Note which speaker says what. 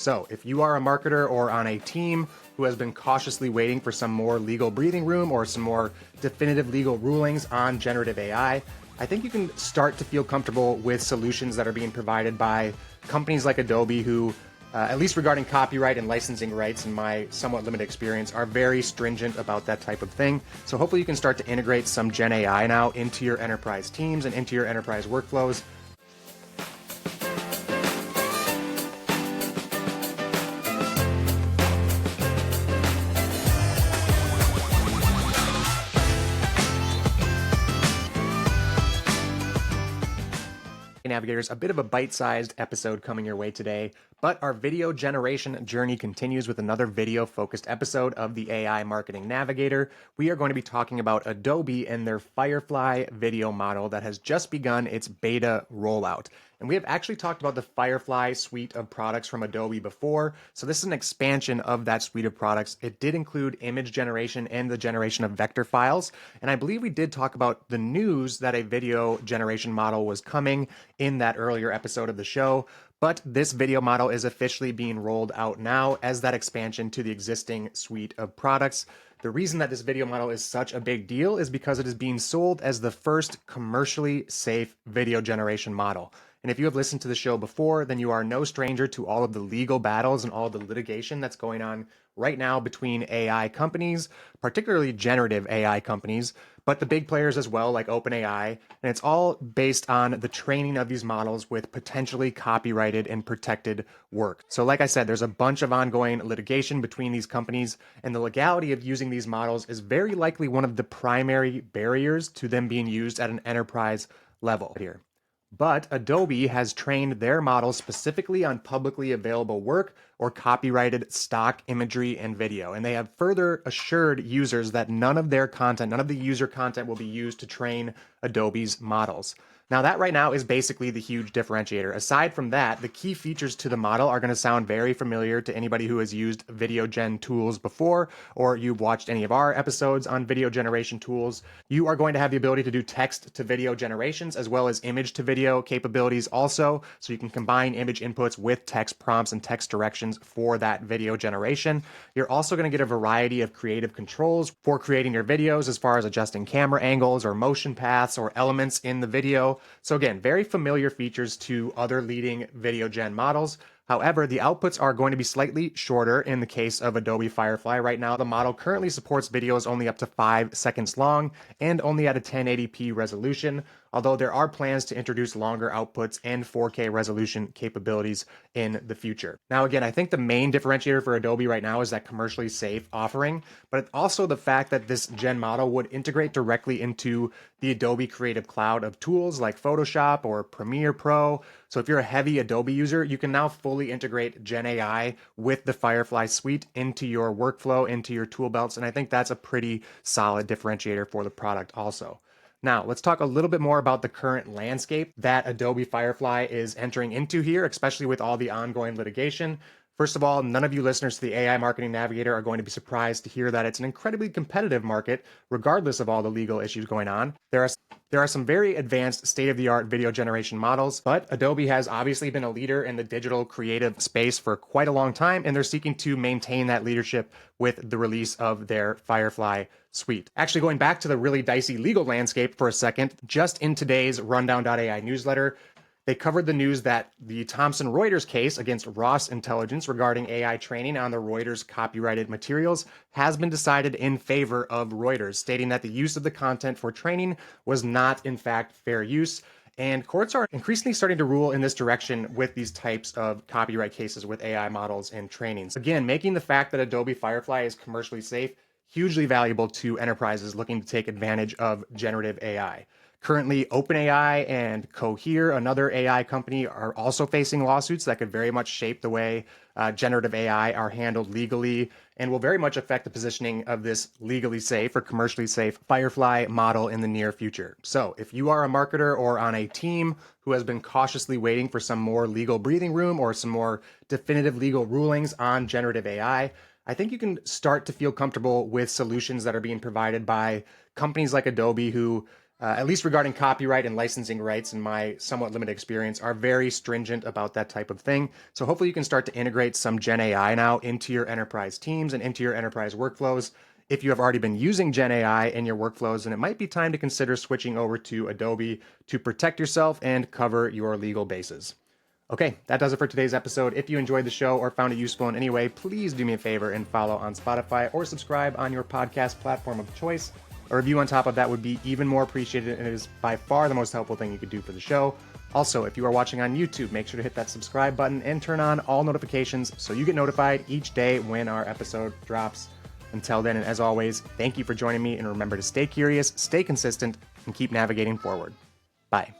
Speaker 1: So if you are a marketer or on a team who has been cautiously waiting for some more legal breathing room or some more definitive legal rulings on generative AI, I think you can start to feel comfortable with solutions that are being provided by companies like Adobe who, at least regarding copyright and licensing rights, in my somewhat limited experience, are very stringent about that type of thing. So hopefully you can start to integrate some Gen AI now into your enterprise teams and into your enterprise workflows. Navigators, a bit of a bite-sized episode coming your way today, but our video generation journey continues with another video-focused episode of the AI Marketing Navigator. We are going to be talking about Adobe and their Firefly video model that has just begun its beta rollout. And we have actually talked about the Firefly suite of products from Adobe before, so this is an expansion of that suite of products. It did include image generation and the generation of vector files, and I believe we did talk about the news that a video generation model was coming in that earlier episode of the show, but this video model is officially being rolled out now as that expansion to the existing suite of products. The reason that this video model is such a big deal is because it is being sold as the first commercially safe video generation model. And if you have listened to the show before, then you are no stranger to all of the legal battles and all of the litigation that's going on right now between AI companies, particularly generative AI companies, but the big players as well, like OpenAI. And it's all based on the training of these models with potentially copyrighted and protected work. So like I said, there's a bunch of ongoing litigation between these companies, and the legality of using these models is very likely one of the primary barriers to them being used at an enterprise level here. But Adobe has trained their models specifically on publicly available work or copyrighted stock imagery and video. And they have further assured users that none of their content, none of the user content will be used to train Adobe's models. Now that right now is basically the huge differentiator. Aside from that, the key features to the model are going to sound very familiar to anybody who has used video gen tools before, or you've watched any of our episodes on video generation tools. You are going to have the ability to do text to video generations as well as image to video capabilities also. So you can combine image inputs with text prompts and text directions for that video generation. You're also going to get a variety of creative controls for creating your videos as far as adjusting camera angles or motion paths or elements in the video. So again, very familiar features to other leading video gen models. However, the outputs are going to be slightly shorter in the case of Adobe Firefly. Right now, the model currently supports videos only up to 5 seconds long and only at a 1080p resolution, although there are plans to introduce longer outputs and 4K resolution capabilities in the future. Now, again, I think the main differentiator for Adobe right now is that commercially safe offering, but also the fact that this gen model would integrate directly into the Adobe Creative Cloud of tools like Photoshop or Premiere Pro. So if you're a heavy Adobe user, you can now fully integrate Gen AI with the Firefly suite into your workflow, into your tool belts, and I think that's a pretty solid differentiator for the product also. Now, let's talk a little bit more about the current landscape that Adobe Firefly is entering into here, especially with all the ongoing litigation. First of all, none of you listeners to the AI Marketing Navigator are going to be surprised to hear that it's an incredibly competitive market, regardless of all the legal issues going on. There are some very advanced state-of-the-art video generation models, but Adobe has obviously been a leader in the digital creative space for quite a long time, and they're seeking to maintain that leadership with the release of their Firefly suite. Actually, going back to the really dicey legal landscape for a second, just in today's Rundown.ai newsletter, they covered the news that the Thomson Reuters case against Ross Intelligence regarding AI training on the Reuters copyrighted materials has been decided in favor of Reuters, stating that the use of the content for training was not, in fact, fair use. And courts are increasingly starting to rule in this direction with these types of copyright cases with AI models and trainings. Again, making the fact that Adobe Firefly is commercially safe hugely valuable to enterprises looking to take advantage of generative AI. Currently, OpenAI and Cohere, another AI company, are also facing lawsuits that could very much shape the way generative AI are handled legally and will very much affect the positioning of this legally safe or commercially safe Firefly model in the near future. So if you are a marketer or on a team who has been cautiously waiting for some more legal breathing room or some more definitive legal rulings on generative AI, I think you can start to feel comfortable with solutions that are being provided by companies like Adobe who, at least regarding copyright and licensing rights, in my somewhat limited experience, are very stringent about that type of thing. So hopefully you can start to integrate some Gen AI now into your enterprise teams and into your enterprise workflows. If you have already been using Gen AI in your workflows, then it might be time to consider switching over to Adobe to protect yourself and cover your legal bases. Okay, that does it for today's episode. If you enjoyed the show or found it useful in any way, please do me a favor and follow on Spotify or subscribe on your podcast platform of choice. A review on top of that would be even more appreciated, and it is by far the most helpful thing you could do for the show. Also, if you are watching on YouTube, make sure to hit that subscribe button and turn on all notifications so you get notified each day when our episode drops. Until then, and as always, thank you for joining me, and remember to stay curious, stay consistent, and keep navigating forward. Bye.